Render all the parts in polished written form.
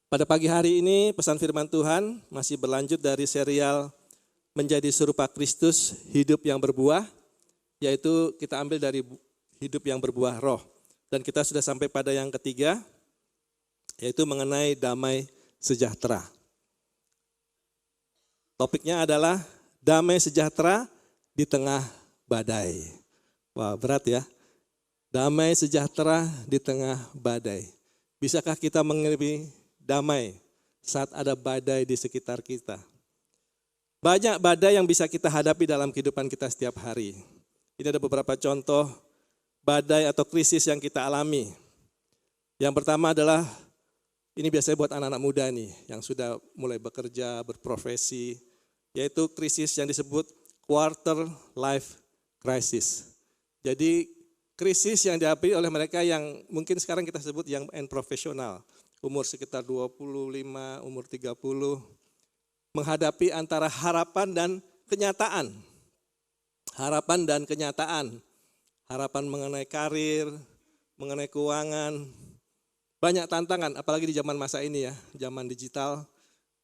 Pada pagi hari ini pesan firman Tuhan masih berlanjut dari serial Menjadi Serupa Kristus, Hidup yang Berbuah, yaitu kita ambil dari hidup yang berbuah roh. Dan kita sudah sampai pada yang ketiga, yaitu mengenai damai sejahtera. Topiknya adalah damai sejahtera di tengah badai. Wah, berat ya. Damai sejahtera di tengah badai. Bisakah kita mengalami damai saat ada badai di sekitar kita? Banyak badai yang bisa kita hadapi dalam kehidupan kita setiap hari. Ini ada beberapa contoh badai atau krisis yang kita alami. Yang pertama adalah, ini biasanya buat anak-anak muda nih, yang sudah mulai bekerja, berprofesi, yaitu krisis yang disebut quarter life crisis. Jadi krisis yang dihadapi oleh mereka yang mungkin sekarang kita sebut young and professional, umur sekitar 25, umur 30, menghadapi antara harapan dan kenyataan. Harapan dan kenyataan, harapan mengenai karir, mengenai keuangan, banyak tantangan, apalagi di zaman masa ini ya, zaman digital,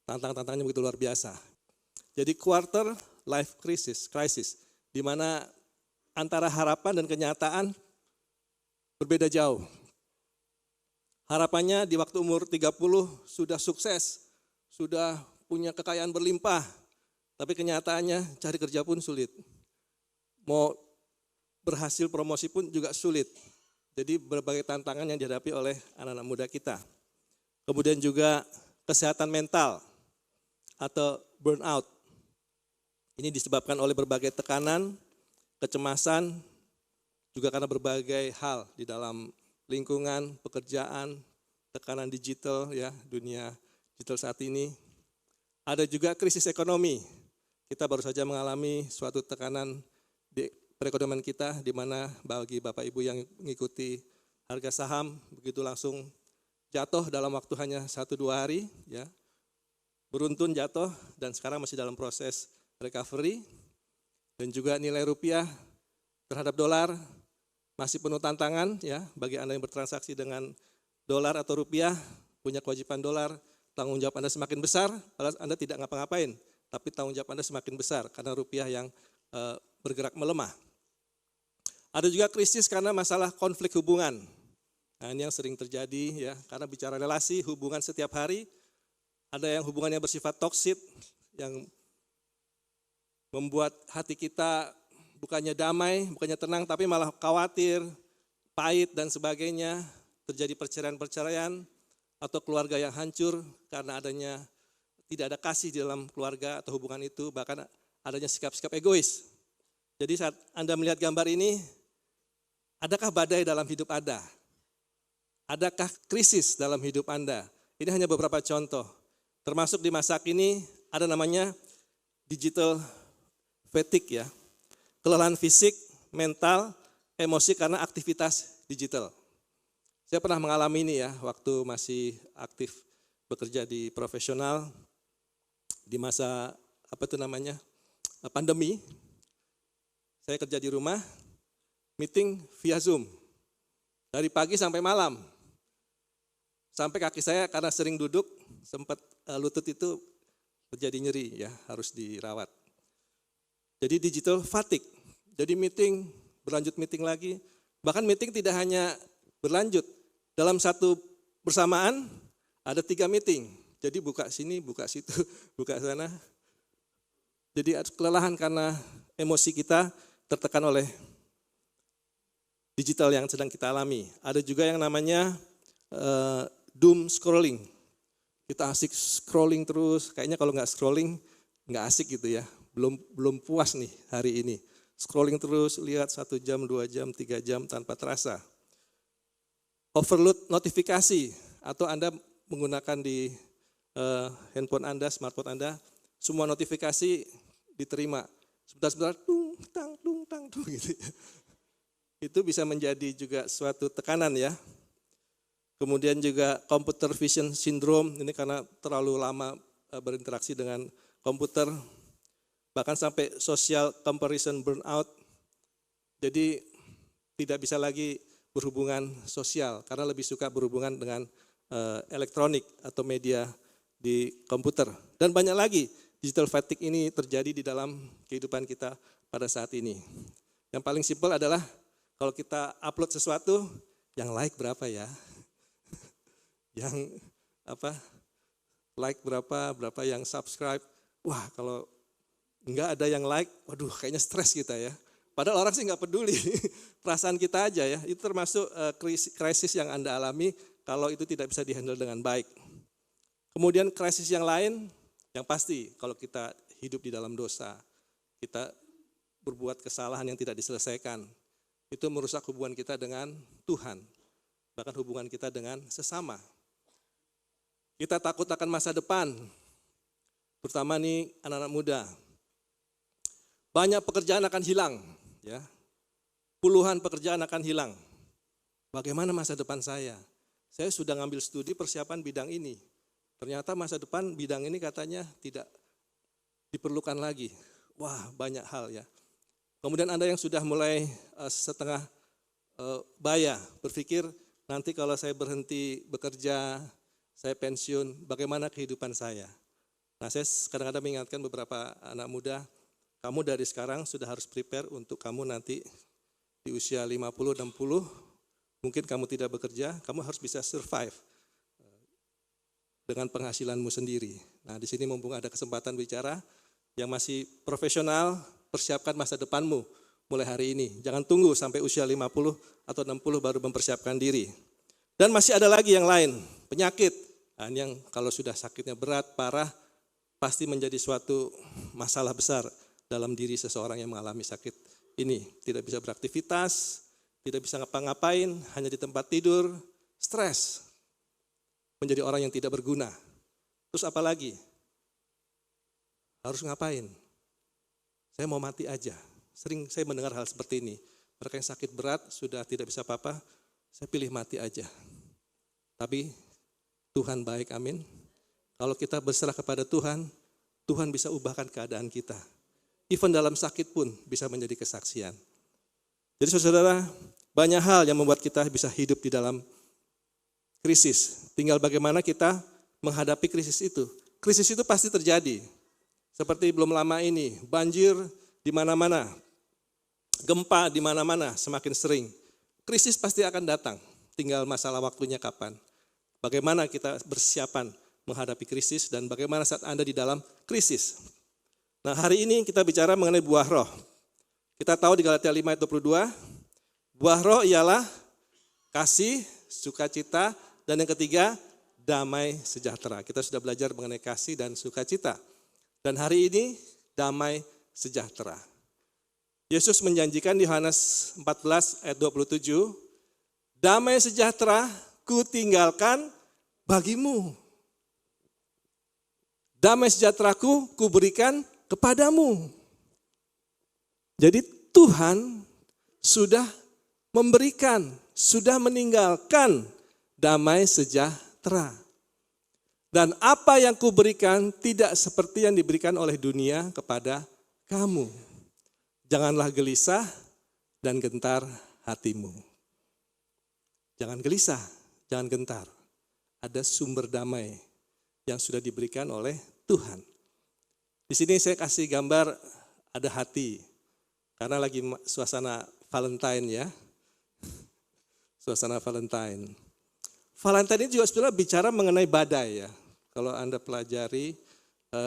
tantangannya begitu luar biasa. Jadi quarter life crisis, di mana antara harapan dan kenyataan berbeda jauh. Harapannya di waktu umur 30 sudah sukses, sudah punya kekayaan berlimpah, tapi kenyataannya cari kerja pun sulit. Mau berhasil promosi pun juga sulit. Jadi berbagai tantangan yang dihadapi oleh anak-anak muda kita. Kemudian juga kesehatan mental atau burnout. Ini disebabkan oleh berbagai tekanan, kecemasan, juga karena berbagai hal di dalam lingkungan, pekerjaan, tekanan digital ya, dunia digital saat ini. Ada juga krisis ekonomi. Kita baru saja mengalami suatu tekanan di perekonomian kita, di mana bagi Bapak Ibu yang mengikuti harga saham begitu langsung jatuh dalam waktu hanya 1-2 hari, ya, beruntun jatuh dan sekarang masih dalam proses recovery. Dan juga nilai rupiah terhadap dolar masih penuh tantangan, ya, bagi Anda yang bertransaksi dengan dolar atau rupiah, punya kewajiban dolar, tanggung jawab Anda semakin besar, padahal Anda tidak ngapa-ngapain, tapi tanggung jawab Anda semakin besar karena rupiah yang bergerak melemah. Ada juga krisis karena masalah konflik hubungan. Nah, ini yang sering terjadi ya, karena bicara relasi, hubungan setiap hari, ada yang hubungannya bersifat toksik, yang membuat hati kita bukannya damai, bukannya tenang, tapi malah khawatir, pahit dan sebagainya, terjadi perceraian-perceraian, atau keluarga yang hancur karena adanya tidak ada kasih di dalam keluarga atau hubungan itu, bahkan adanya sikap-sikap egois. Jadi saat Anda melihat gambar ini, adakah badai dalam hidup Anda? Adakah krisis dalam hidup Anda? Ini hanya beberapa contoh. Termasuk di masa kini ada namanya digital fatigue ya. Kelelahan fisik, mental, emosi karena aktivitas digital. Saya pernah mengalami ini ya, waktu masih aktif bekerja di profesional, di masa pandemi. Saya kerja di rumah, meeting via Zoom, dari pagi sampai malam. Sampai kaki saya karena sering duduk, sempat lutut itu terjadi nyeri ya, harus dirawat. Jadi digital fatigue, jadi meeting, berlanjut meeting lagi. Bahkan meeting tidak hanya berlanjut, dalam satu bersamaan ada 3 meeting. Jadi buka sini, buka situ, buka sana. Jadi kelelahan karena emosi kita tertekan oleh digital yang sedang kita alami. Ada juga yang namanya doom scrolling. Kita asik scrolling terus, kayaknya kalau nggak scrolling nggak asik gitu ya. Belum puas nih hari ini. Scrolling terus, lihat 1 jam, 2 jam, 3 jam tanpa terasa. Overload notifikasi, atau Anda menggunakan di handphone Anda, smartphone Anda, semua notifikasi diterima. Sebentar-sebentar, tung tang gitu. Itu bisa menjadi juga suatu tekanan ya. Kemudian juga computer vision syndrome, ini karena terlalu lama berinteraksi dengan komputer. Bahkan sampai social comparison burnout, jadi tidak bisa lagi berhubungan sosial, karena lebih suka berhubungan dengan elektronik atau media di komputer. Dan banyak lagi digital fatigue ini terjadi di dalam kehidupan kita pada saat ini. Yang paling simpel adalah kalau kita upload sesuatu, yang like berapa ya? Yang like berapa yang subscribe. Wah, kalau enggak ada yang like, waduh kayaknya stres kita ya. Padahal orang sih enggak peduli, perasaan kita aja ya. Itu termasuk krisis yang Anda alami kalau itu tidak bisa dihandle dengan baik. Kemudian krisis yang lain, yang pasti kalau kita hidup di dalam dosa, kita berbuat kesalahan yang tidak diselesaikan, itu merusak hubungan kita dengan Tuhan, bahkan hubungan kita dengan sesama. Kita takut akan masa depan, terutama nih anak-anak muda. Banyak pekerjaan akan hilang, ya. Puluhan pekerjaan akan hilang. Bagaimana masa depan saya? Saya sudah ngambil studi persiapan bidang ini. Ternyata masa depan bidang ini katanya tidak diperlukan lagi. Wah, banyak hal ya. Kemudian Anda yang sudah mulai setengah baya, berpikir nanti kalau saya berhenti bekerja, saya pensiun, bagaimana kehidupan saya? Nah, saya kadang-kadang mengingatkan beberapa anak muda, kamu dari sekarang sudah harus prepare untuk kamu nanti di usia 50, 60, mungkin kamu tidak bekerja, kamu harus bisa survive dengan penghasilanmu sendiri. Nah, di sini mumpung ada kesempatan bicara, yang masih profesional, persiapkan masa depanmu mulai hari ini. Jangan tunggu sampai usia 50 atau 60 baru mempersiapkan diri. Dan masih ada lagi yang lain, penyakit. Nah, yang kalau sudah sakitnya berat, parah, pasti menjadi suatu masalah besar dalam diri seseorang yang mengalami sakit ini. Tidak bisa beraktivitas, tidak bisa ngapa-ngapain, hanya di tempat tidur, stres. Menjadi orang yang tidak berguna. Terus apa lagi? Harus ngapain? Saya mau mati aja. Sering saya mendengar hal seperti ini. Mereka yang sakit berat, sudah tidak bisa apa-apa, saya pilih mati aja. Tapi Tuhan baik, amin. Kalau kita berserah kepada Tuhan, Tuhan bisa ubahkan keadaan kita. Even dalam sakit pun bisa menjadi kesaksian. Jadi saudara, banyak hal yang membuat kita bisa hidup di dalam krisis. Tinggal bagaimana kita menghadapi krisis itu. Krisis itu pasti terjadi. Seperti belum lama ini, banjir di mana-mana, gempa di mana-mana semakin sering. Krisis pasti akan datang, tinggal masalah waktunya kapan. Bagaimana kita bersiapan menghadapi krisis dan bagaimana saat Anda di dalam krisis. Nah, hari ini kita bicara mengenai buah roh. Kita tahu di Galatia 5 ayat 22, buah roh ialah kasih, sukacita, dan yang ketiga, damai sejahtera. Kita sudah belajar mengenai kasih dan sukacita. Dan hari ini, damai sejahtera. Yesus menjanjikan di Yohanes 14 ayat 27, damai sejahtera ku tinggalkan bagimu. Damai sejahteraku ku berikan kepadamu. Jadi Tuhan sudah memberikan, sudah meninggalkan damai sejahtera. Dan apa yang kuberikan tidak seperti yang diberikan oleh dunia kepada kamu. Janganlah gelisah dan gentar hatimu. Jangan gelisah, jangan gentar. Ada sumber damai yang sudah diberikan oleh Tuhan. Di sini saya kasih gambar ada hati. Karena lagi suasana Valentine ya. Suasana Valentine. Valentine ini juga sebenarnya bicara mengenai badai ya. Kalau Anda pelajari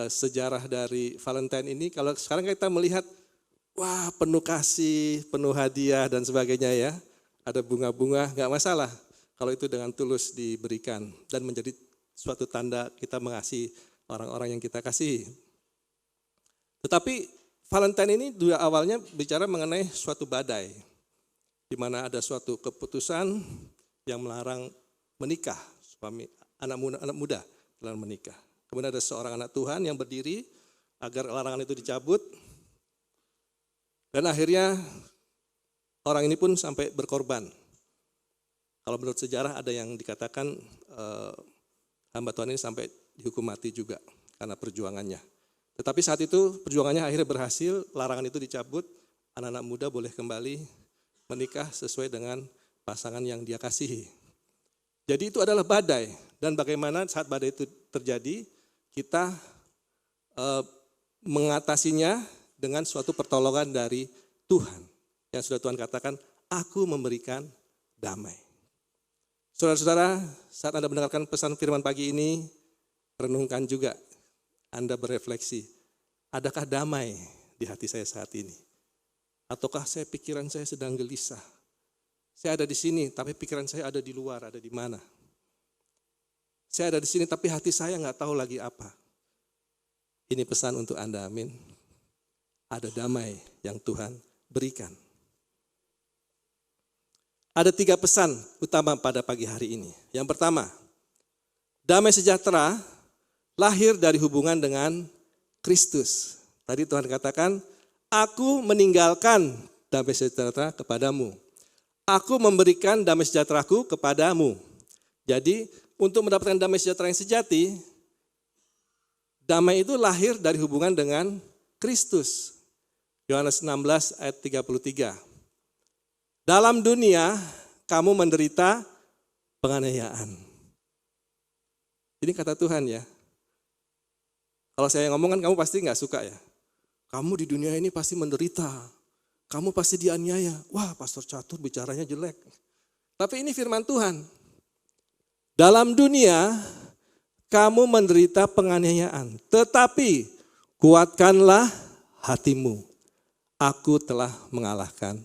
sejarah dari Valentine ini, kalau sekarang kita melihat, wah penuh kasih, penuh hadiah dan sebagainya ya. Ada bunga-bunga, nggak masalah kalau itu dengan tulus diberikan dan menjadi suatu tanda kita mengasihi orang-orang yang kita kasihi. Tetapi Valentine ini juga awalnya bicara mengenai suatu badai, di mana ada suatu keputusan yang melarang menikah, anak muda dalam menikah. Kemudian ada seorang anak Tuhan yang berdiri agar larangan itu dicabut. Dan akhirnya orang ini pun sampai berkorban. Kalau menurut sejarah ada yang dikatakan hamba Tuhan ini sampai dihukum mati juga karena perjuangannya. Tetapi saat itu perjuangannya akhirnya berhasil, larangan itu dicabut, anak-anak muda boleh kembali menikah sesuai dengan pasangan yang dia kasihi. Jadi itu adalah badai. dan bagaimana saat badai itu terjadi, kita mengatasinya dengan suatu pertolongan dari Tuhan. Yang sudah Tuhan katakan, aku memberikan damai. Saudara-saudara, saat Anda mendengarkan pesan firman pagi ini, renungkan juga, Anda berefleksi, adakah damai di hati saya saat ini? Ataukah pikiran saya sedang gelisah? Saya ada di sini, tapi pikiran saya ada di luar, ada di mana? Saya ada di sini, tapi hati saya nggak tahu lagi apa. Ini pesan untuk Anda, amin. Ada damai yang Tuhan berikan. Ada 3 pesan utama pada pagi hari ini. Yang pertama, damai sejahtera lahir dari hubungan dengan Kristus. Tadi Tuhan katakan, aku meninggalkan damai sejahtera kepadamu. Aku memberikan damai sejahteraku kepadamu. Jadi, untuk mendapatkan damai sejahtera yang sejati, damai itu lahir dari hubungan dengan Kristus. Yohanes 16 ayat 33. Dalam dunia kamu menderita penganiayaan. Ini kata Tuhan ya. Kalau saya ngomong kan kamu pasti nggak suka ya. Kamu di dunia ini pasti menderita. Kamu pasti dianiaya. Wah, Pastor Catur bicaranya jelek. Tapi ini firman Tuhan. Dalam dunia kamu menderita penganiayaan. Tetapi kuatkanlah hatimu. Aku telah mengalahkan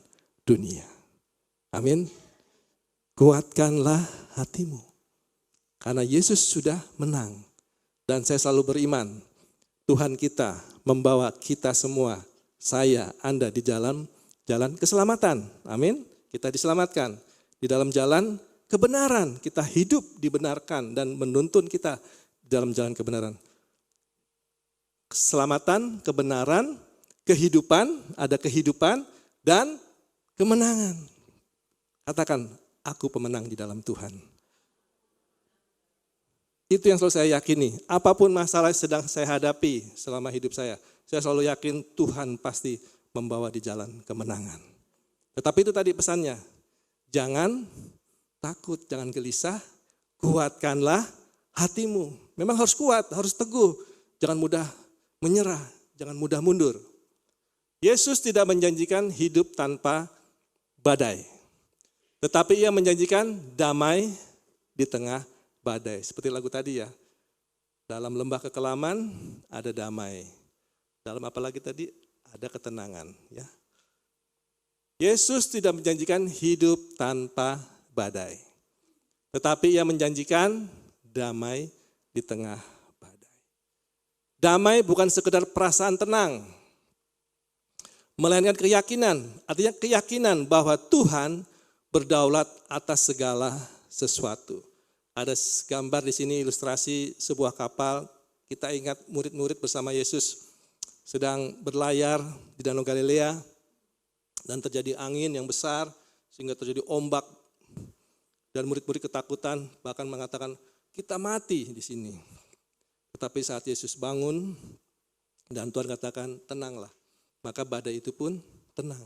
dunia. Amin. Kuatkanlah hatimu. Karena Yesus sudah menang. Dan saya selalu beriman, Tuhan kita membawa kita semua, saya, Anda di jalan keselamatan. Amin. Kita diselamatkan. Di dalam jalan kebenaran. Kita hidup dibenarkan dan menuntun kita di dalam jalan kebenaran. Keselamatan, kebenaran, kehidupan, ada kehidupan dan kemenangan. Katakan, aku pemenang di dalam Tuhan. Itu yang selalu saya yakini. Apapun masalah yang sedang saya hadapi selama hidup saya selalu yakin Tuhan pasti membawa di jalan kemenangan. Tetapi itu tadi pesannya, jangan takut, jangan gelisah, kuatkanlah hatimu. Memang harus kuat, harus teguh, jangan mudah menyerah, jangan mudah mundur. Yesus tidak menjanjikan hidup tanpa badai. Tetapi ia menjanjikan damai di tengah badai. Seperti lagu tadi ya. Dalam lembah kekelaman ada damai. Dalam apa lagi tadi? Ada ketenangan. Ya. Yesus tidak menjanjikan hidup tanpa badai. Tetapi ia menjanjikan damai di tengah badai. Damai bukan sekedar perasaan tenang. Melainkan keyakinan. Artinya keyakinan bahwa Tuhan berdaulat atas segala sesuatu. Ada gambar di sini ilustrasi sebuah kapal. Kita ingat murid-murid bersama Yesus sedang berlayar di Danau Galilea dan terjadi angin yang besar sehingga terjadi ombak dan murid-murid ketakutan bahkan mengatakan kita mati di sini. Tetapi saat Yesus bangun dan Tuhan katakan tenanglah, maka badai itu pun tenang.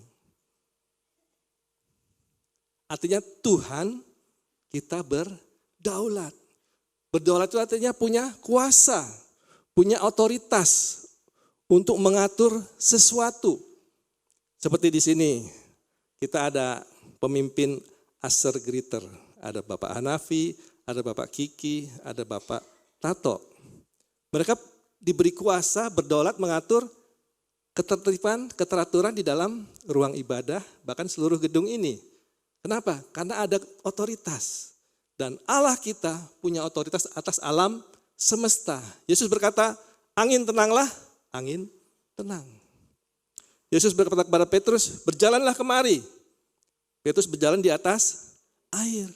Artinya Tuhan kita berdaulat. Berdaulat itu artinya punya kuasa, punya otoritas untuk mengatur sesuatu. Seperti di sini kita ada pemimpin Aser Griter. Ada Bapak Hanafi, ada Bapak Kiki, ada Bapak Tato. Mereka diberi kuasa berdaulat mengatur ketertiban, keteraturan di dalam ruang ibadah, bahkan seluruh gedung ini. Kenapa? Karena ada otoritas. Dan Allah kita punya otoritas atas alam semesta. Yesus berkata, angin tenanglah, angin tenang. Yesus berkata kepada Petrus, berjalanlah kemari. Petrus berjalan di atas air.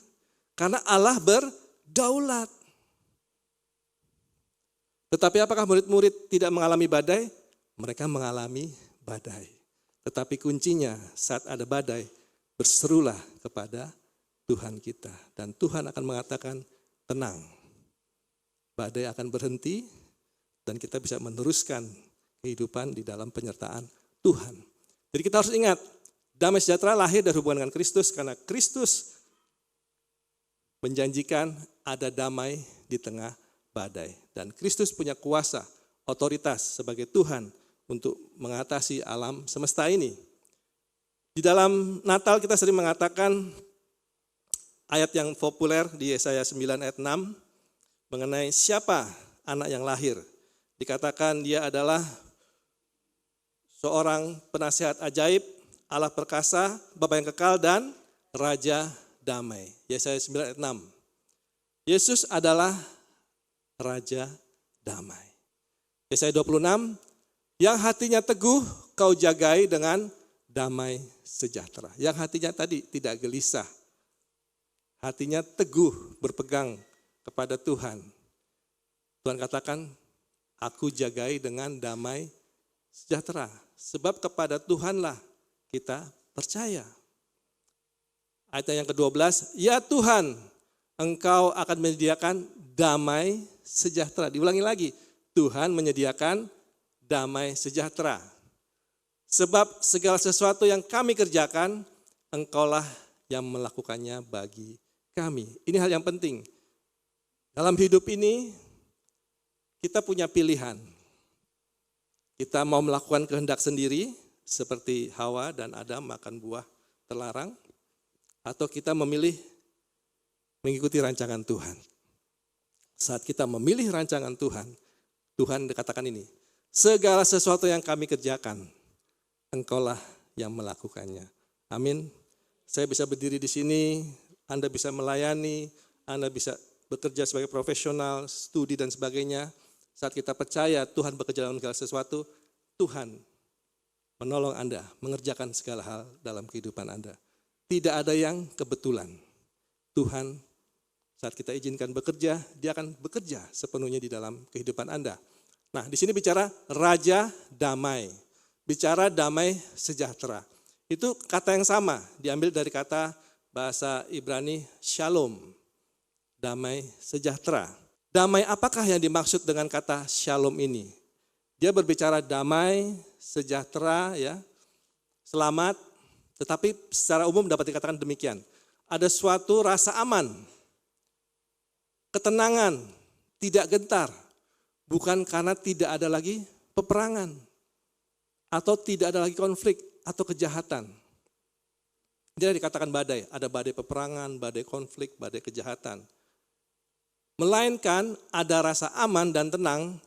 Karena Allah berdaulat. Tetapi apakah murid-murid tidak mengalami badai? Mereka mengalami badai. Tetapi kuncinya saat ada badai, berserulah kepada Tuhan kita. Dan Tuhan akan mengatakan, tenang. Badai akan berhenti dan kita bisa meneruskan kehidupan di dalam penyertaan Tuhan. Jadi kita harus ingat, damai sejahtera lahir dari hubungan dengan Kristus karena Kristus menjanjikan ada damai di tengah badai. Dan Kristus punya kuasa, otoritas sebagai Tuhan untuk mengatasi alam semesta ini. Di dalam Natal kita sering mengatakan ayat yang populer di Yesaya 9 ayat 6 mengenai siapa anak yang lahir. Dikatakan dia adalah seorang penasihat ajaib, Allah perkasa, Bapa yang kekal, dan Raja damai. Yesaya 9 ayat 6. Yesus adalah Raja damai. Yesaya 26, yang hatinya teguh kau jagai dengan damai sejahtera. Yang hatinya tadi tidak gelisah. Hatinya teguh berpegang kepada Tuhan. Tuhan katakan, aku jagai dengan damai sejahtera. Sebab kepada Tuhanlah kita percaya. Ayat yang ke-12, ya Tuhan, engkau akan menyediakan damai sejahtera. Diulangi lagi, Tuhan menyediakan damai sejahtera. Sebab segala sesuatu yang kami kerjakan, engkaulah yang melakukannya bagi kami. Ini hal yang penting. Dalam hidup ini, kita punya pilihan. Kita mau melakukan kehendak sendiri, seperti Hawa dan Adam makan buah terlarang, atau kita memilih mengikuti rancangan Tuhan. Saat kita memilih rancangan Tuhan, Tuhan dikatakan ini, segala sesuatu yang kami kerjakan, engkaulah yang melakukannya. Amin. Saya bisa berdiri di sini, Anda bisa melayani, Anda bisa bekerja sebagai profesional, studi dan sebagainya. Saat kita percaya Tuhan bekerja dalam segala sesuatu, Tuhan menolong Anda mengerjakan segala hal dalam kehidupan Anda. Tidak ada yang kebetulan. Tuhan saat kita izinkan bekerja, dia akan bekerja sepenuhnya di dalam kehidupan Anda. Nah, di sini bicara Raja damai. Bicara damai sejahtera. Itu kata yang sama, diambil dari kata bahasa Ibrani shalom. Damai sejahtera. Damai apakah yang dimaksud dengan kata shalom ini? Dia berbicara damai, sejahtera, ya, selamat, tetapi secara umum dapat dikatakan demikian. Ada suatu rasa aman, ketenangan, tidak gentar, bukan karena tidak ada lagi peperangan, atau tidak ada lagi konflik, atau kejahatan. Tidak dikatakan badai, ada badai peperangan, badai konflik, badai kejahatan. Melainkan ada rasa aman dan tenang,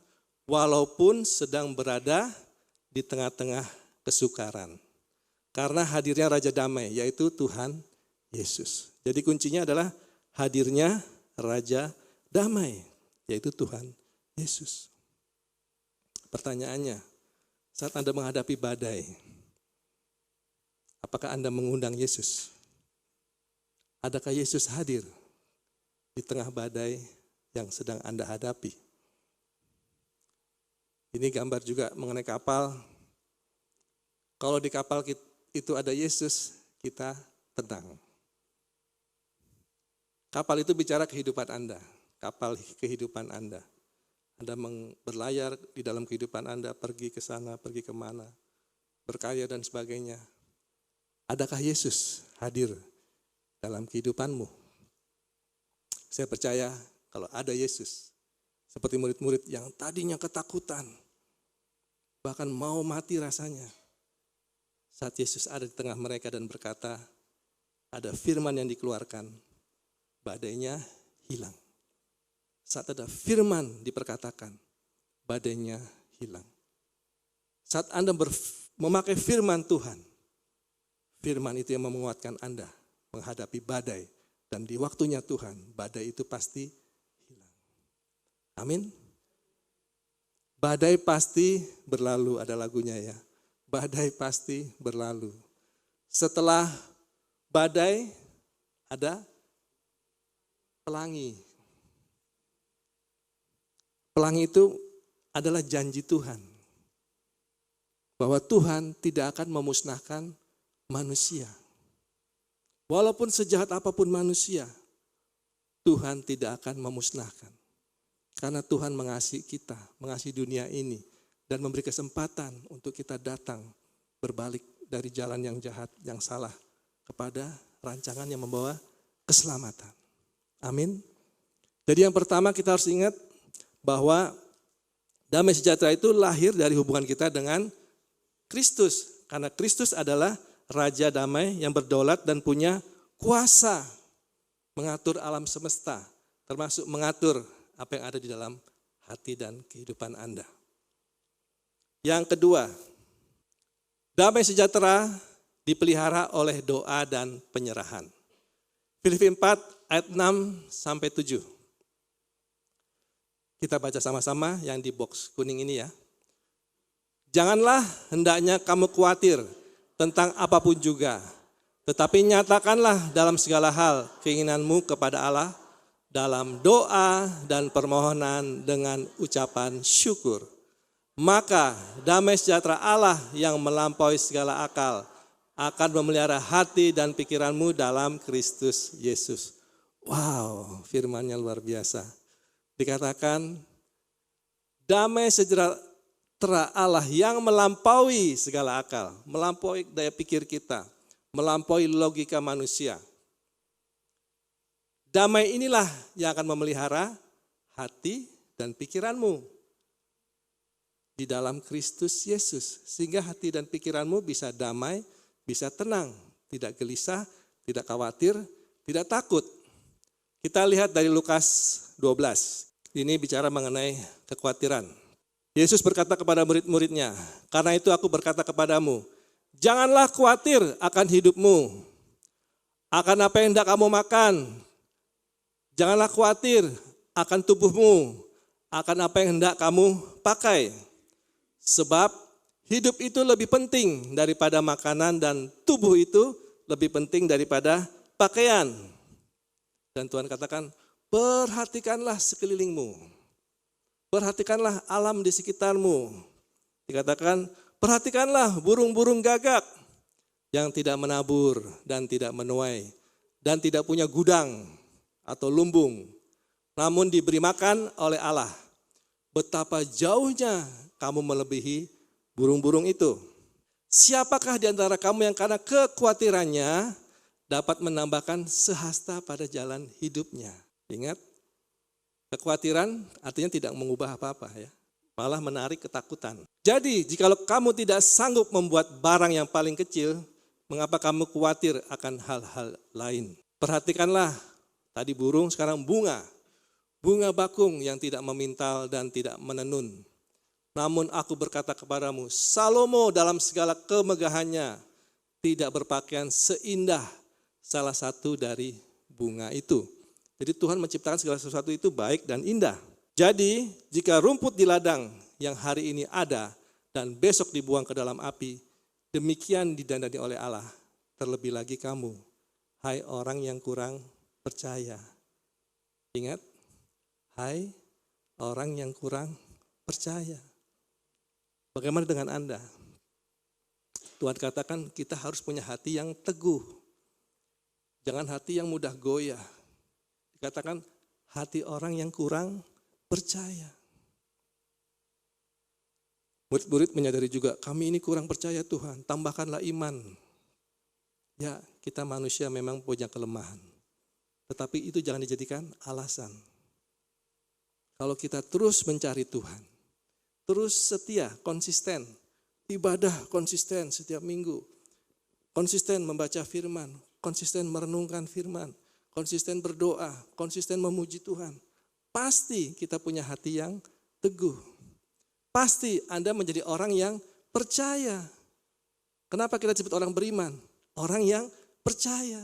walaupun sedang berada di tengah-tengah kesukaran. Karena hadirnya Raja Damai, yaitu Tuhan Yesus. Jadi kuncinya adalah hadirnya Raja Damai, yaitu Tuhan Yesus. Pertanyaannya, saat Anda menghadapi badai, apakah Anda mengundang Yesus? Adakah Yesus hadir di tengah badai yang sedang Anda hadapi? Ini gambar juga mengenai kapal. Kalau di kapal itu ada Yesus, kita tenang. Kapal itu bicara kehidupan Anda, kapal kehidupan Anda. Anda berlayar di dalam kehidupan Anda, pergi ke sana, pergi kemana, berkarya dan sebagainya. Adakah Yesus hadir dalam kehidupanmu? Saya percaya kalau ada Yesus, seperti murid-murid yang tadinya ketakutan, bahkan mau mati rasanya. Saat Yesus ada di tengah mereka dan berkata, ada firman yang dikeluarkan, badainya hilang. Saat ada firman diperkatakan, badainya hilang. Saat Anda memakai firman Tuhan, firman itu yang menguatkan Anda menghadapi badai. Dan di waktunya Tuhan, badai itu pasti hilang. Amin. Badai pasti berlalu, ada lagunya ya. Badai pasti berlalu. Setelah badai ada pelangi. Pelangi itu adalah janji Tuhan. Bahwa Tuhan tidak akan memusnahkan manusia. Walaupun sejahat apapun manusia, Tuhan tidak akan memusnahkan. Karena Tuhan mengasihi kita, mengasihi dunia ini, dan memberi kesempatan untuk kita datang berbalik dari jalan yang jahat, yang salah, kepada rancangan yang membawa keselamatan. Amin. Jadi yang pertama kita harus ingat bahwa damai sejahtera itu lahir dari hubungan kita dengan Kristus. Karena Kristus adalah Raja damai yang berdaulat dan punya kuasa mengatur alam semesta, termasuk mengatur apa yang ada di dalam hati dan kehidupan Anda. Yang kedua, damai sejahtera dipelihara oleh doa dan penyerahan. Filipi 4 ayat 6-7. Kita baca sama-sama yang di box kuning ini ya. Janganlah hendaknya kamu khawatir tentang apapun juga, tetapi nyatakanlah dalam segala hal keinginanmu kepada Allah dalam doa dan permohonan dengan ucapan syukur. Maka damai sejahtera Allah yang melampaui segala akal akan memelihara hati dan pikiranmu dalam Kristus Yesus. Wow, firman-Nya luar biasa. Dikatakan damai sejahtera Allah yang melampaui segala akal, melampaui daya pikir kita, melampaui logika manusia. Damai inilah yang akan memelihara hati dan pikiranmu di dalam Kristus Yesus. Sehingga hati dan pikiranmu bisa damai, bisa tenang, tidak gelisah, tidak khawatir, tidak takut. Kita lihat dari Lukas 12. Ini bicara mengenai kekhawatiran. Yesus berkata kepada murid-muridnya, karena itu aku berkata kepadamu, janganlah khawatir akan hidupmu, akan apa yang hendak kamu makan. Janganlah khawatir akan tubuhmu, akan apa yang hendak kamu pakai. Sebab hidup itu lebih penting daripada makanan dan tubuh itu lebih penting daripada pakaian. Dan Tuhan katakan, perhatikanlah sekelilingmu. Perhatikanlah alam di sekitarmu. Dikatakan, perhatikanlah burung-burung gagak yang tidak menabur dan tidak menuai dan tidak punya gudang atau lumbung, namun diberi makan oleh Allah. Betapa jauhnya kamu melebihi burung-burung itu. Siapakah di antara kamu yang karena kekhawatirannya dapat menambahkan sehasta pada jalan hidupnya? Ingat, kekhawatiran artinya tidak mengubah apa-apa ya, malah menarik ketakutan. Jadi, jikalau kamu tidak sanggup membuat barang yang paling kecil, mengapa kamu khawatir akan hal-hal lain? Perhatikanlah, tadi burung, sekarang bunga. Bunga bakung yang tidak memintal dan tidak menenun. Namun aku berkata kepadamu, Salomo dalam segala kemegahannya tidak berpakaian seindah salah satu dari bunga itu. Jadi Tuhan menciptakan segala sesuatu itu baik dan indah. Jadi jika rumput di ladang yang hari ini ada dan besok dibuang ke dalam api, demikian didandani oleh Allah. Terlebih lagi kamu, hai orang yang kurang percaya. Ingat, hai orang yang kurang percaya. Bagaimana dengan Anda? Tuhan katakan kita harus punya hati yang teguh. Jangan hati yang mudah goyah. Dikatakan hati orang yang kurang percaya. Murid-murid menyadari juga, kami ini kurang percaya Tuhan, tambahkanlah iman. Ya, kita manusia memang punya kelemahan. Tetapi itu jangan dijadikan alasan. Kalau kita terus mencari Tuhan, terus setia, konsisten, ibadah konsisten setiap minggu, konsisten membaca firman, konsisten merenungkan firman, konsisten berdoa, konsisten memuji Tuhan, pasti kita punya hati yang teguh. Pasti Anda menjadi orang yang percaya. Kenapa kita disebut orang beriman? Orang yang percaya.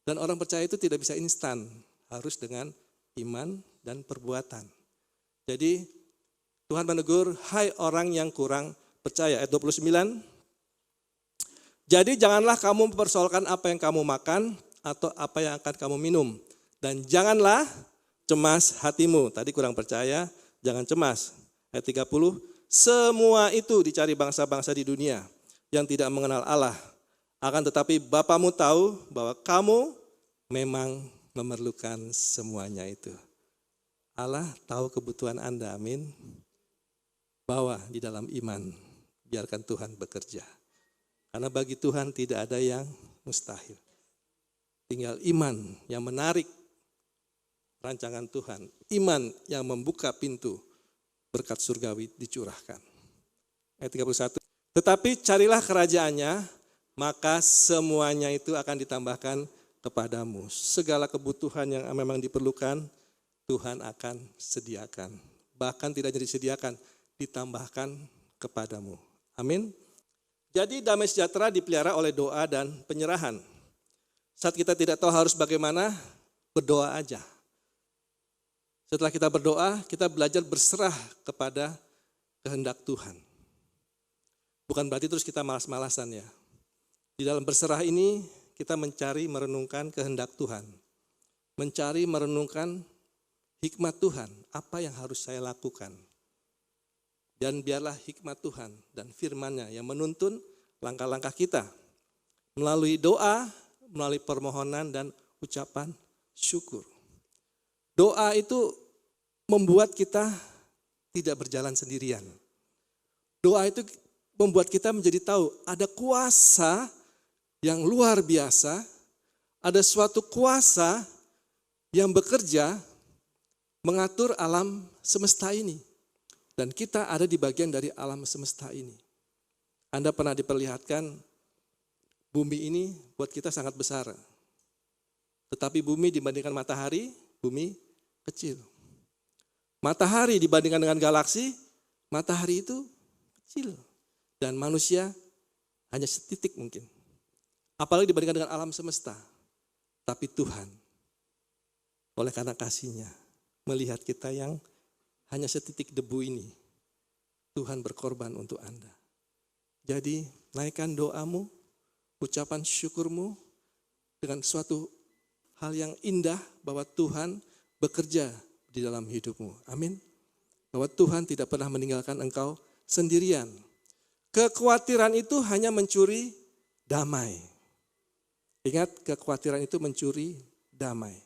Dan orang percaya itu tidak bisa instan, harus dengan iman dan perbuatan. Jadi Tuhan menegur, hai orang yang kurang percaya. Ayat 29. Jadi janganlah kamu mempersoalkan apa yang kamu makan atau apa yang akan kamu minum. Dan janganlah cemas hatimu. Tadi kurang percaya, jangan cemas. Ayat 30. Semua itu dicari bangsa-bangsa di dunia yang tidak mengenal Allah. Akan tetapi Bapamu tahu bahwa kamu memang memerlukan semuanya itu. Allah tahu kebutuhan Anda, amin. Bawa di dalam iman, biarkan Tuhan bekerja. Karena bagi Tuhan tidak ada yang mustahil. Tinggal iman yang menarik rancangan Tuhan. Iman yang membuka pintu berkat surgawi dicurahkan. Ayat 31. Tetapi carilah kerajaannya, maka semuanya itu akan ditambahkan kepadamu. Segala kebutuhan yang memang diperlukan, Tuhan akan sediakan. Bahkan tidak jadi disediakan, ditambahkan kepadamu. Amin. Jadi damai sejahtera dipelihara oleh doa dan penyerahan. Saat kita tidak tahu harus bagaimana, berdoa aja. Setelah kita berdoa, kita belajar berserah kepada kehendak Tuhan. Bukan berarti terus kita malas-malasan ya. Di dalam berserah ini, kita mencari merenungkan kehendak Tuhan. Mencari merenungkan hikmat Tuhan, apa yang harus saya lakukan. Dan biarlah hikmat Tuhan dan firman-Nya yang menuntun langkah-langkah kita. Melalui doa, melalui permohonan dan ucapan syukur. Doa itu membuat kita tidak berjalan sendirian. Doa itu membuat kita menjadi tahu ada kuasa yang luar biasa, ada suatu kuasa yang bekerja mengatur alam semesta ini. Dan kita ada di bagian dari alam semesta ini. Anda pernah diperlihatkan bumi ini buat kita sangat besar. Tetapi bumi dibandingkan matahari, bumi kecil. Matahari dibandingkan dengan galaksi, matahari itu kecil. Dan manusia hanya setitik mungkin. Apalagi dibandingkan dengan alam semesta. Tapi Tuhan, oleh karena kasih-Nya, melihat kita yang hanya setitik debu ini, Tuhan berkorban untuk Anda. Jadi naikkan doamu, ucapan syukurmu dengan suatu hal yang indah bahwa Tuhan bekerja di dalam hidupmu. Amin. Bahwa Tuhan tidak pernah meninggalkan engkau sendirian. Kekhawatiran itu hanya mencuri damai. Ingat, kekhawatiran itu mencuri damai.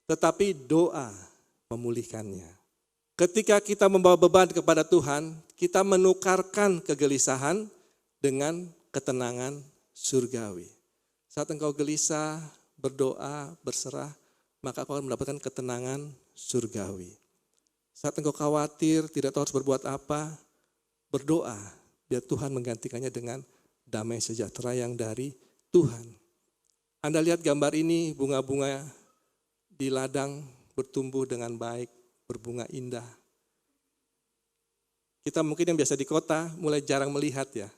Tetapi doa memulihkannya. Ketika kita membawa beban kepada Tuhan, kita menukarkan kegelisahan dengan ketenangan surgawi. Saat engkau gelisah, berdoa, berserah, maka kau akan mendapatkan ketenangan surgawi. Saat engkau khawatir, tidak tahu harus berbuat apa, berdoa, biar Tuhan menggantikannya dengan damai sejahtera yang dari Tuhan. Anda lihat gambar ini, bunga-bunga di ladang bertumbuh dengan baik, berbunga indah. Kita mungkin yang biasa di kota mulai jarang melihat ya.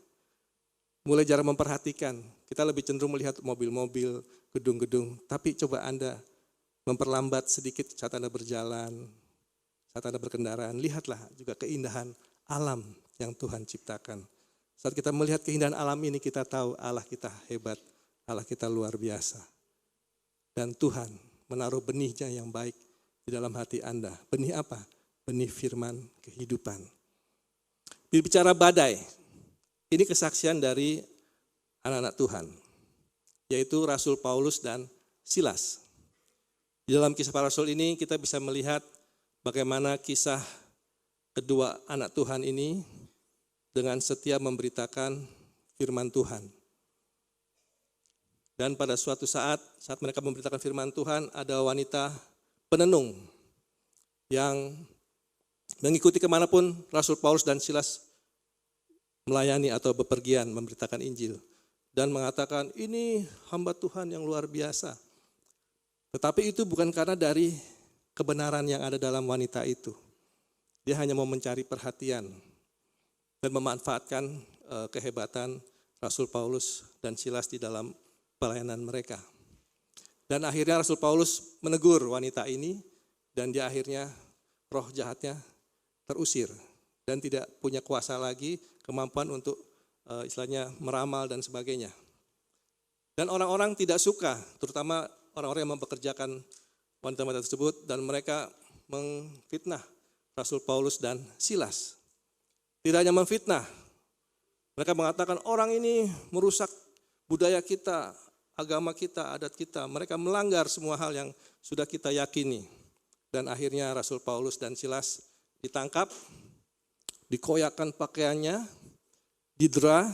Mulai jarang memperhatikan. Kita lebih cenderung melihat mobil-mobil, gedung-gedung. Tapi coba Anda memperlambat sedikit saat Anda berjalan, saat Anda berkendaraan. Lihatlah juga keindahan alam yang Tuhan ciptakan. Saat kita melihat keindahan alam ini, kita tahu Allah kita hebat, Allah kita luar biasa. Dan Tuhan menaruh benihnya yang baik di dalam hati Anda. Benih apa? Benih firman kehidupan. Bicara badai, ini kesaksian dari anak-anak Tuhan, yaitu Rasul Paulus dan Silas. Di dalam kisah para rasul ini kita bisa melihat bagaimana kisah kedua anak Tuhan ini dengan setia memberitakan firman Tuhan. Dan pada suatu saat mereka memberitakan firman Tuhan, ada wanita penenung yang mengikuti kemanapun Rasul Paulus dan Silas melayani atau bepergian memberitakan Injil. Dan mengatakan ini hamba Tuhan yang luar biasa. Tetapi itu bukan karena dari kebenaran yang ada dalam wanita itu. Dia hanya mau mencari perhatian dan memanfaatkan kehebatan Rasul Paulus dan Silas di dalam pelayanan mereka. Dan akhirnya Rasul Paulus menegur wanita ini dan dia akhirnya roh jahatnya terusir dan tidak punya kuasa lagi, kemampuan untuk istilahnya meramal dan sebagainya. Dan orang-orang tidak suka, terutama orang-orang yang mempekerjakan wanita-wanita tersebut dan mereka memfitnah Rasul Paulus dan Silas. Tidak hanya memfitnah, mereka mengatakan orang ini merusak budaya kita, agama kita, adat kita. Mereka melanggar semua hal yang sudah kita yakini. Dan akhirnya Rasul Paulus dan Silas ditangkap, dikoyakkan pakaiannya, didera.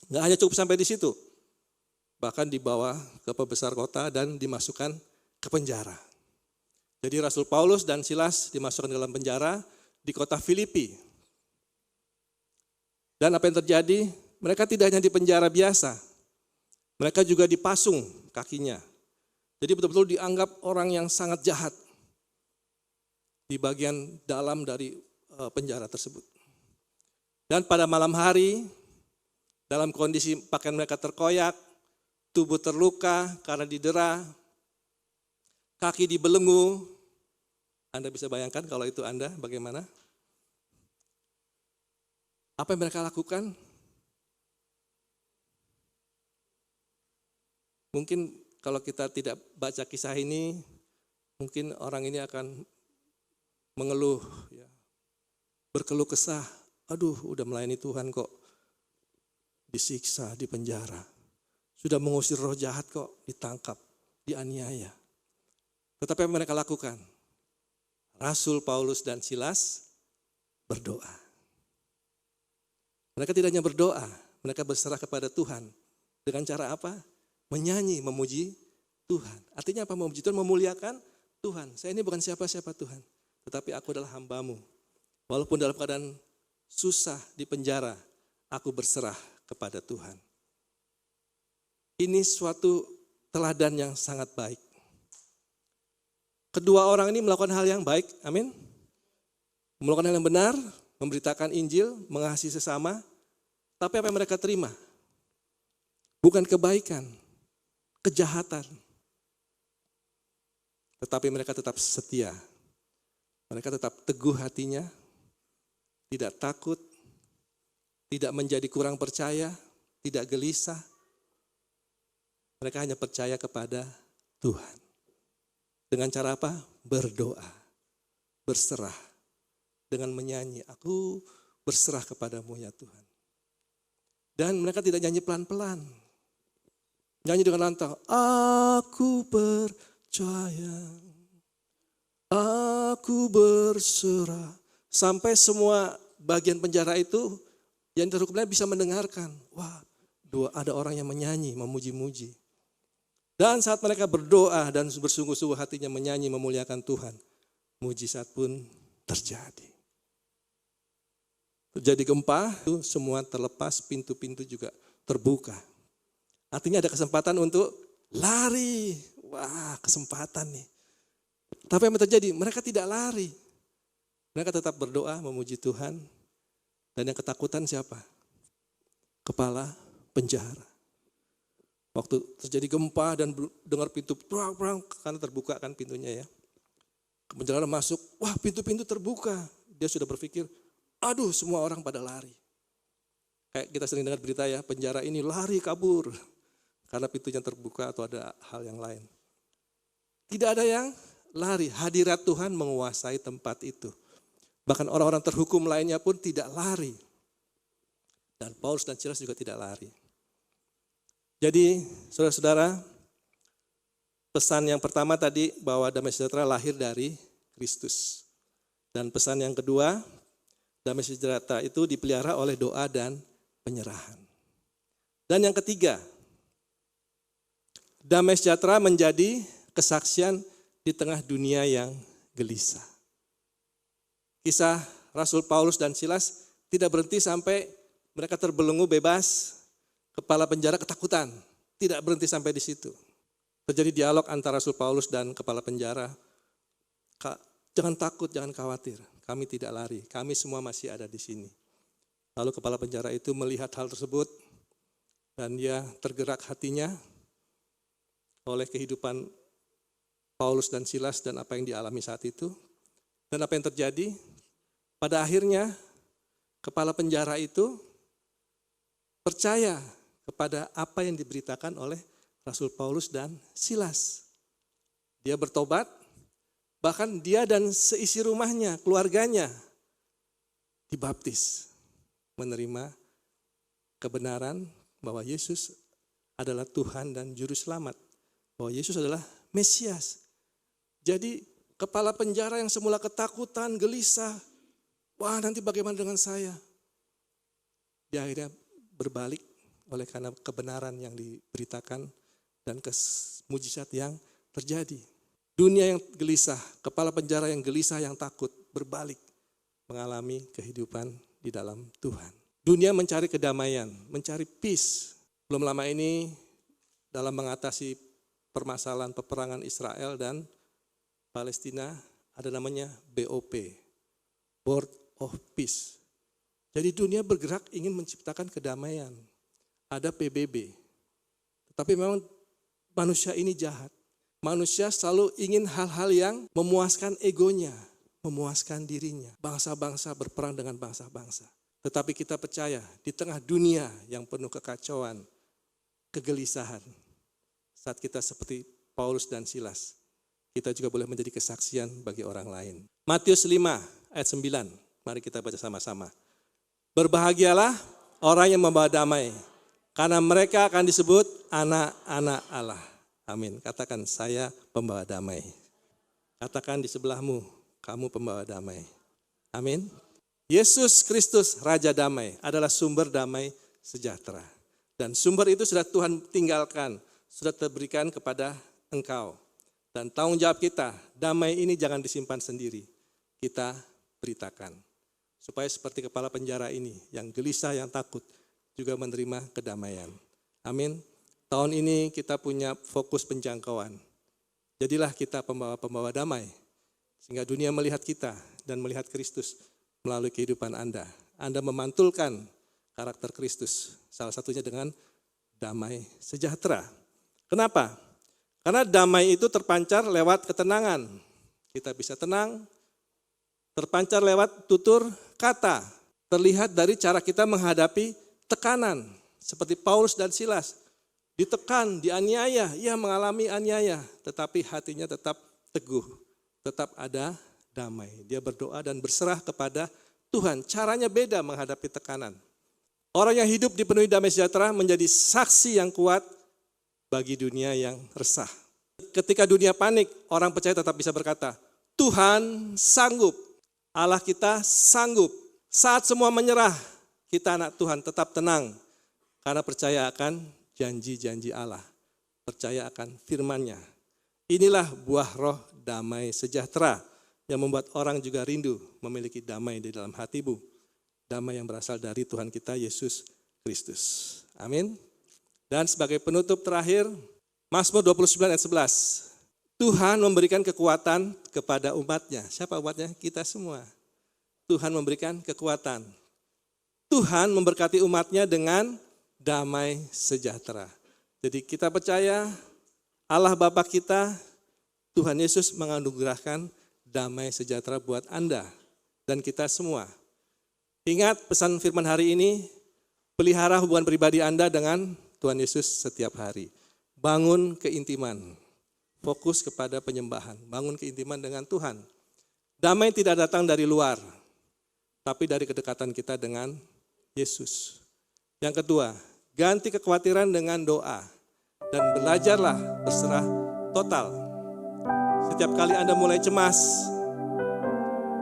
Nggak hanya cukup sampai di situ. Bahkan dibawa ke pembesar kota dan dimasukkan ke penjara. Jadi Rasul Paulus dan Silas dimasukkan dalam penjara di kota Filipi. Dan apa yang terjadi? Mereka tidak hanya di penjara biasa, mereka juga dipasung kakinya. Jadi betul-betul dianggap orang yang sangat jahat di bagian dalam dari penjara tersebut. Dan pada malam hari, dalam kondisi pakaian mereka terkoyak, tubuh terluka karena didera, kaki dibelenggu. Anda bisa bayangkan kalau itu Anda bagaimana? Apa yang mereka lakukan? Mungkin kalau kita tidak baca kisah ini, mungkin orang ini akan mengeluh, ya, berkeluh kesah. Aduh, udah melayani Tuhan kok disiksa, di penjara. Sudah mengusir roh jahat kok ditangkap, dianiaya. Tetapi apa mereka lakukan? Rasul Paulus dan Silas berdoa. Mereka tidak hanya berdoa, mereka berserah kepada Tuhan. Dengan cara apa? Menyanyi, memuji Tuhan. Artinya apa? Memuji Tuhan, memuliakan Tuhan. Saya ini bukan siapa-siapa Tuhan, tetapi aku adalah hamba-Mu. Walaupun dalam keadaan susah di penjara, aku berserah kepada Tuhan. Ini suatu teladan yang sangat baik. Kedua orang ini melakukan hal yang baik, amin. Melakukan hal yang benar, memberitakan Injil, mengasihi sesama. Tapi apa yang mereka terima? Bukan kebaikan, kejahatan. Tetapi mereka tetap setia. Mereka tetap teguh hatinya, tidak takut, tidak menjadi kurang percaya, tidak gelisah. Mereka hanya percaya kepada Tuhan. Dengan cara apa? Berdoa, berserah. Dengan menyanyi, aku berserah kepadamu ya Tuhan. Dan mereka tidak nyanyi pelan-pelan. Nyanyi dengan lantang, aku percaya, aku berserah. Sampai semua bagian penjara itu yang terhukumnya bisa mendengarkan. Wah, ada orang yang menyanyi, memuji-muji. Dan saat mereka berdoa dan bersungguh-sungguh hatinya menyanyi, memuliakan Tuhan, mujizat pun terjadi. Terjadi gempa, semua terlepas, pintu-pintu juga terbuka. Artinya ada kesempatan untuk lari. Wah, kesempatan nih. Tapi yang terjadi, mereka tidak lari. Mereka tetap berdoa, memuji Tuhan. Dan yang ketakutan siapa? Kepala penjara. Waktu terjadi gempa dan dengar pintu perang karena terbuka kan pintunya ya. Penjara masuk, wah pintu-pintu terbuka. Dia sudah berpikir, aduh semua orang pada lari. Kayak kita sering dengar berita ya, penjara ini lari kabur. Karena pintunya terbuka atau ada hal yang lain. Tidak ada yang lari, hadirat Tuhan menguasai tempat itu. Bahkan orang-orang terhukum lainnya pun tidak lari. Dan Paulus dan Silas juga tidak lari. Jadi saudara-saudara, pesan yang pertama tadi bahwa damai sejahtera lahir dari Kristus. Dan pesan yang kedua, damai sejahtera itu dipelihara oleh doa dan penyerahan. Dan yang ketiga, damai sejahtera menjadi kesaksian di tengah dunia yang gelisah. Kisah Rasul Paulus dan Silas tidak berhenti sampai mereka terbelenggu bebas, kepala penjara ketakutan. Tidak berhenti sampai di situ. Terjadi dialog antara Rasul Paulus dan kepala penjara. Jangan takut, jangan khawatir. Kami tidak lari, kami semua masih ada di sini. Lalu kepala penjara itu melihat hal tersebut dan dia tergerak hatinya oleh kehidupan Paulus dan Silas dan apa yang dialami saat itu. Dan apa yang terjadi? Pada akhirnya kepala penjara itu percaya kepada apa yang diberitakan oleh Rasul Paulus dan Silas. Dia bertobat, bahkan dia dan seisi rumahnya, keluarganya dibaptis. Menerima kebenaran bahwa Yesus adalah Tuhan dan Juru Selamat. Bahwa Yesus adalah Mesias. Jadi kepala penjara yang semula ketakutan, gelisah. Wah nanti bagaimana dengan saya? Dia akhirnya berbalik oleh karena kebenaran yang diberitakan dan mujizat yang terjadi. Dunia yang gelisah, kepala penjara yang gelisah, yang takut, berbalik mengalami kehidupan di dalam Tuhan. Dunia mencari kedamaian, mencari peace. Belum lama ini dalam mengatasi permasalahan peperangan Israel dan Palestina ada namanya BOP, Board of Peace. Jadi dunia bergerak ingin menciptakan kedamaian. Ada PBB. Tetapi memang manusia ini jahat. Manusia selalu ingin hal-hal yang memuaskan egonya, memuaskan dirinya. Bangsa-bangsa berperang dengan bangsa-bangsa. Tetapi kita percaya di tengah dunia yang penuh kekacauan, kegelisahan, saat kita seperti Paulus dan Silas, kita juga boleh menjadi kesaksian bagi orang lain. Matius 5 ayat 9, mari kita baca sama-sama. Berbahagialah orang yang membawa damai, karena mereka akan disebut anak-anak Allah. Amin. Katakan, saya pembawa damai. Katakan di sebelahmu, kamu pembawa damai. Amin. Yesus Kristus Raja Damai adalah sumber damai sejahtera. Dan sumber itu sudah Tuhan tinggalkan, sudah terberikan kepada engkau. Dan tanggung jawab kita, damai ini jangan disimpan sendiri. Kita beritakan. Supaya seperti kepala penjara ini, yang gelisah, yang takut, juga menerima kedamaian. Amin. Tahun ini kita punya fokus penjangkauan. Jadilah kita pembawa-pembawa damai. Sehingga dunia melihat kita dan melihat Kristus melalui kehidupan Anda. Anda memantulkan karakter Kristus. Salah satunya dengan damai sejahtera. Kenapa? Karena damai itu terpancar lewat ketenangan. Kita bisa tenang, terpancar lewat tutur kata. Terlihat dari cara kita menghadapi tekanan. Seperti Paulus dan Silas. Ditekan, dianiaya, ia mengalami aniaya, tetapi hatinya tetap teguh, tetap ada damai. Dia berdoa dan berserah kepada Tuhan. Caranya beda menghadapi tekanan. Orang yang hidup dipenuhi damai sejahtera menjadi saksi yang kuat bagi dunia yang resah. Ketika dunia panik, orang percaya tetap bisa berkata, Tuhan sanggup, Allah kita sanggup. Saat semua menyerah, kita anak Tuhan tetap tenang, karena percaya akan janji-janji Allah, percaya akan firman-Nya. Inilah buah roh damai sejahtera yang membuat orang juga rindu memiliki damai di dalam hatimu. Damai yang berasal dari Tuhan kita Yesus Kristus. Amin. Dan sebagai penutup terakhir, Mazmur 29 ayat 11. Tuhan memberikan kekuatan kepada umat-Nya. Siapa umat-Nya? Kita semua. Tuhan memberikan kekuatan. Tuhan memberkati umat-Nya dengan damai sejahtera. Jadi kita percaya Allah Bapa kita, Tuhan Yesus menganugerahkan damai sejahtera buat Anda dan kita semua. Ingat pesan firman hari ini, pelihara hubungan pribadi Anda dengan Tuhan Yesus setiap hari. Bangun keintiman, fokus kepada penyembahan, bangun keintiman dengan Tuhan. Damai tidak datang dari luar, tapi dari kedekatan kita dengan Yesus. Yang kedua, ganti kekhawatiran dengan doa dan belajarlah berserah total. Setiap kali Anda mulai cemas,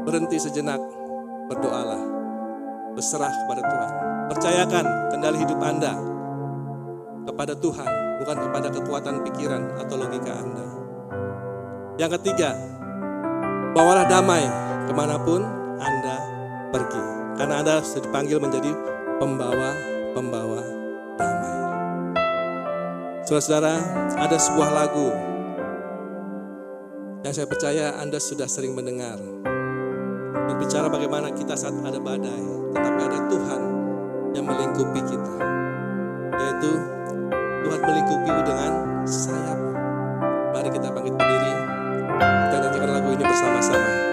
berhenti sejenak, berdoalah, berserah kepada Tuhan. Percayakan kendali hidup Anda kepada Tuhan, bukan kepada kekuatan pikiran atau logika Anda. Yang ketiga, bawalah damai kemanapun Anda pergi. Karena Anda sudah dipanggil menjadi pembawa damai. Saudara-saudara, ada sebuah lagu yang saya percaya Anda sudah sering mendengar. Berbicara bagaimana kita saat ada badai, tetapi ada Tuhan yang melingkupi kita. Yaitu Tuhan melingkupi dengan sayap. Mari kita bangkit berdiri, kita nyanyikan lagu ini bersama-sama.